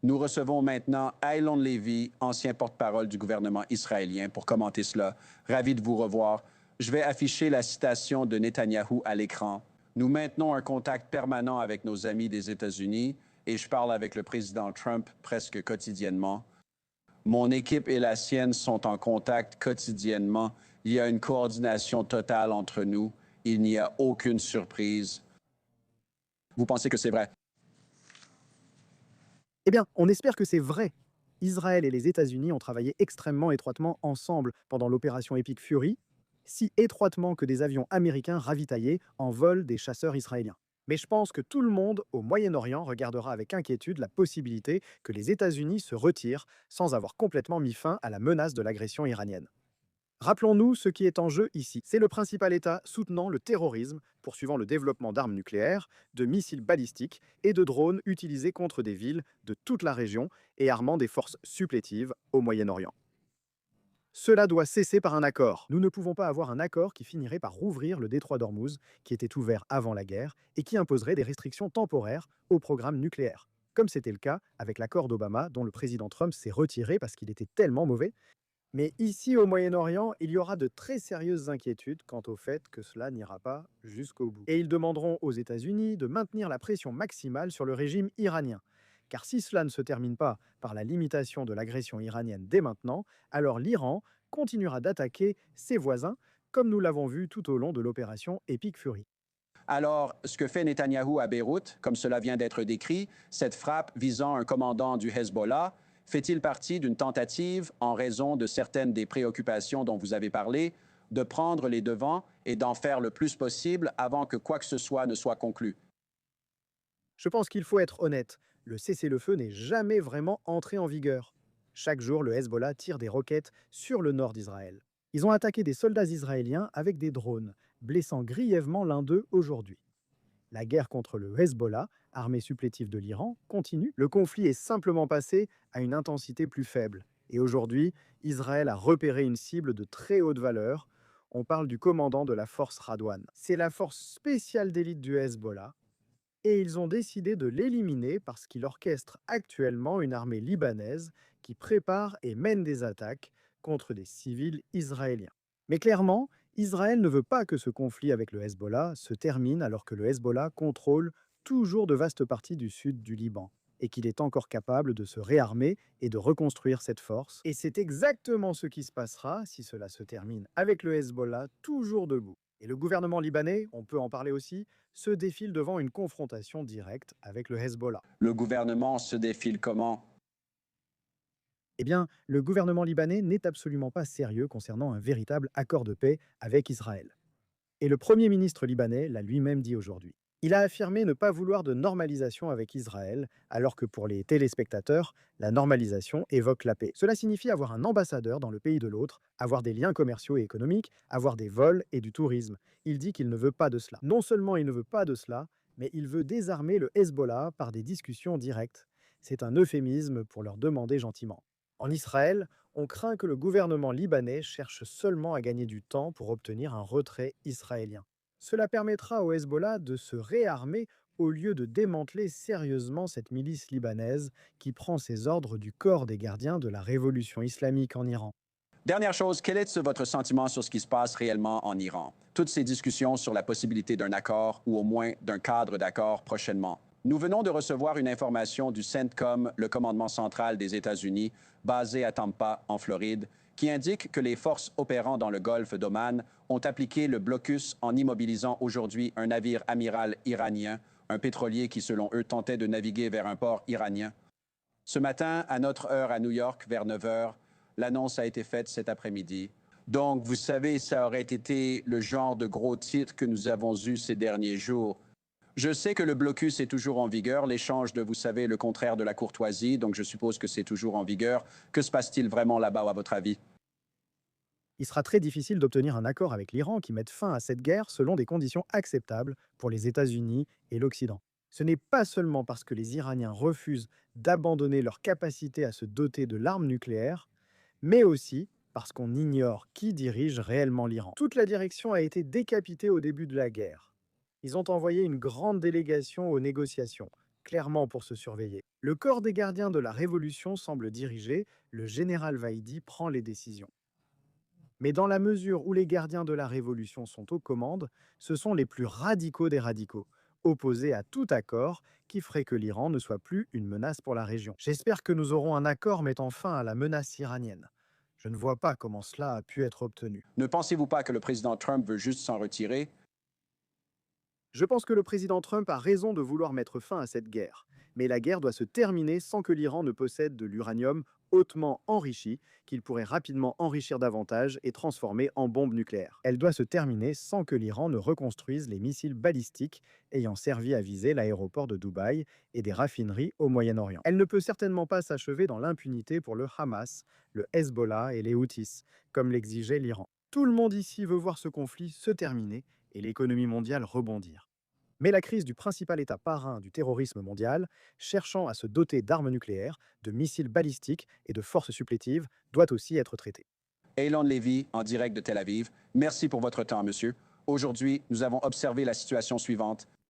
Nous recevons maintenant Aylon Levy, ancien porte-parole du gouvernement israélien, pour commenter cela. Ravi de vous revoir. Je vais afficher la citation de Netanyahou à l'écran. Nous maintenons un contact permanent avec nos amis des États-Unis et je parle avec le président Trump presque quotidiennement. Mon équipe et la sienne sont en contact quotidiennement. Il y a une coordination totale entre nous. Il n'y a aucune surprise. Vous pensez que c'est vrai? Eh bien, on espère que c'est vrai. Israël et les États-Unis ont travaillé extrêmement étroitement ensemble pendant l'opération Epic Fury, si étroitement que des avions américains ravitaillaient en vol des chasseurs israéliens. Mais je pense que tout le monde au Moyen-Orient regardera avec inquiétude la possibilité que les États-Unis se retirent sans avoir complètement mis fin à la menace de l'agression iranienne. Rappelons-nous ce qui est en jeu ici. C'est le principal État soutenant le terrorisme, poursuivant le développement d'armes nucléaires, de missiles balistiques et de drones utilisés contre des villes de toute la région et armant des forces supplétives au Moyen-Orient. Cela doit cesser par un accord. Nous ne pouvons pas avoir un accord qui finirait par rouvrir le détroit d'Ormuz, qui était ouvert avant la guerre, et qui imposerait des restrictions temporaires au programme nucléaire, comme c'était le cas avec l'accord d'Obama, dont le président Trump s'est retiré parce qu'il était tellement mauvais. Mais ici, au Moyen-Orient, il y aura de très sérieuses inquiétudes quant au fait que cela n'ira pas jusqu'au bout. Et ils demanderont aux États-Unis de maintenir la pression maximale sur le régime iranien. Car si cela ne se termine pas par la limitation de l'agression iranienne dès maintenant, alors l'Iran continuera d'attaquer ses voisins, comme nous l'avons vu tout au long de l'opération Epic Fury. Alors, ce que fait Netanyahou à Beyrouth, comme cela vient d'être décrit, cette frappe visant un commandant du Hezbollah, fait-il partie d'une tentative, en raison de certaines des préoccupations dont vous avez parlé, de prendre les devants et d'en faire le plus possible avant que quoi que ce soit ne soit conclu? Je pense qu'il faut être honnête, le cessez-le-feu n'est jamais vraiment entré en vigueur. Chaque jour, le Hezbollah tire des roquettes sur le nord d'Israël. Ils ont attaqué des soldats israéliens avec des drones, blessant grièvement l'un d'eux aujourd'hui. La guerre contre le Hezbollah, armée supplétive de l'Iran, continue. Le conflit est simplement passé à une intensité plus faible. Et aujourd'hui, Israël a repéré une cible de très haute valeur. On parle du commandant de la force Radwan. C'est la force spéciale d'élite du Hezbollah et ils ont décidé de l'éliminer parce qu'il orchestre actuellement une armée libanaise qui prépare et mène des attaques contre des civils israéliens. Mais clairement, Israël ne veut pas que ce conflit avec le Hezbollah se termine alors que le Hezbollah contrôle toujours de vastes parties du sud du Liban et qu'il est encore capable de se réarmer et de reconstruire cette force. Et c'est exactement ce qui se passera si cela se termine avec le Hezbollah toujours debout. Et le gouvernement libanais, on peut en parler aussi, se défile devant une confrontation directe avec le Hezbollah. Le gouvernement se défile comment? Eh bien, le gouvernement libanais n'est absolument pas sérieux concernant un véritable accord de paix avec Israël. Et le Premier ministre libanais l'a lui-même dit aujourd'hui. Il a affirmé ne pas vouloir de normalisation avec Israël, alors que pour les téléspectateurs, la normalisation évoque la paix. Cela signifie avoir un ambassadeur dans le pays de l'autre, avoir des liens commerciaux et économiques, avoir des vols et du tourisme. Il dit qu'il ne veut pas de cela. Non seulement il ne veut pas de cela, mais il veut désarmer le Hezbollah par des discussions directes. C'est un euphémisme pour leur demander gentiment. En Israël, on craint que le gouvernement libanais cherche seulement à gagner du temps pour obtenir un retrait israélien. Cela permettra au Hezbollah de se réarmer au lieu de démanteler sérieusement cette milice libanaise qui prend ses ordres du corps des gardiens de la révolution islamique en Iran. Dernière chose, quel est votre sentiment sur ce qui se passe réellement en Iran? Toutes ces discussions sur la possibilité d'un accord ou au moins d'un cadre d'accord prochainement. Nous venons de recevoir une information du CENTCOM, le commandement central des États-Unis, basé à Tampa, en Floride, qui indique que les forces opérant dans le golfe d'Oman ont appliqué le blocus en immobilisant aujourd'hui un navire amiral iranien, un pétrolier qui, selon eux, tentait de naviguer vers un port iranien. Ce matin, à notre heure à New York, vers 9 heures, l'annonce a été faite cet après-midi. Donc, vous savez, ça aurait été le genre de gros titre que nous avons eu ces derniers jours. Je sais que le blocus est toujours en vigueur, l'échange de, vous savez, le contraire de la courtoisie, donc je suppose que c'est toujours en vigueur. Que se passe-t-il vraiment là-bas, à votre avis? Il sera très difficile d'obtenir un accord avec l'Iran qui mette fin à cette guerre selon des conditions acceptables pour les États-Unis et l'Occident. Ce n'est pas seulement parce que les Iraniens refusent d'abandonner leur capacité à se doter de l'arme nucléaire, mais aussi parce qu'on ignore qui dirige réellement l'Iran. Toute la direction a été décapitée au début de la guerre. Ils ont envoyé une grande délégation aux négociations, clairement pour se surveiller. Le corps des gardiens de la révolution semble dirigé, le général Vaidi prend les décisions. Mais dans la mesure où les gardiens de la révolution sont aux commandes, ce sont les plus radicaux des radicaux, opposés à tout accord qui ferait que l'Iran ne soit plus une menace pour la région. J'espère que nous aurons un accord mettant fin à la menace iranienne. Je ne vois pas comment cela a pu être obtenu. Ne pensez-vous pas que le président Trump veut juste s'en retirer? Je pense que le président Trump a raison de vouloir mettre fin à cette guerre. Mais la guerre doit se terminer sans que l'Iran ne possède de l'uranium hautement enrichi, qu'il pourrait rapidement enrichir davantage et transformer en bombe nucléaire. Elle doit se terminer sans que l'Iran ne reconstruise les missiles balistiques ayant servi à viser l'aéroport de Dubaï et des raffineries au Moyen-Orient. Elle ne peut certainement pas s'achever dans l'impunité pour le Hamas, le Hezbollah et les Houthis, comme l'exigeait l'Iran. Tout le monde ici veut voir ce conflit se terminer et l'économie mondiale rebondir. Mais la crise du principal État parrain du terrorisme mondial, cherchant à se doter d'armes nucléaires, de missiles balistiques et de forces supplétives, doit aussi être traitée. Eylon Levy, en direct de Tel Aviv. Merci pour votre temps, monsieur. Aujourd'hui, nous avons observé la situation suivante.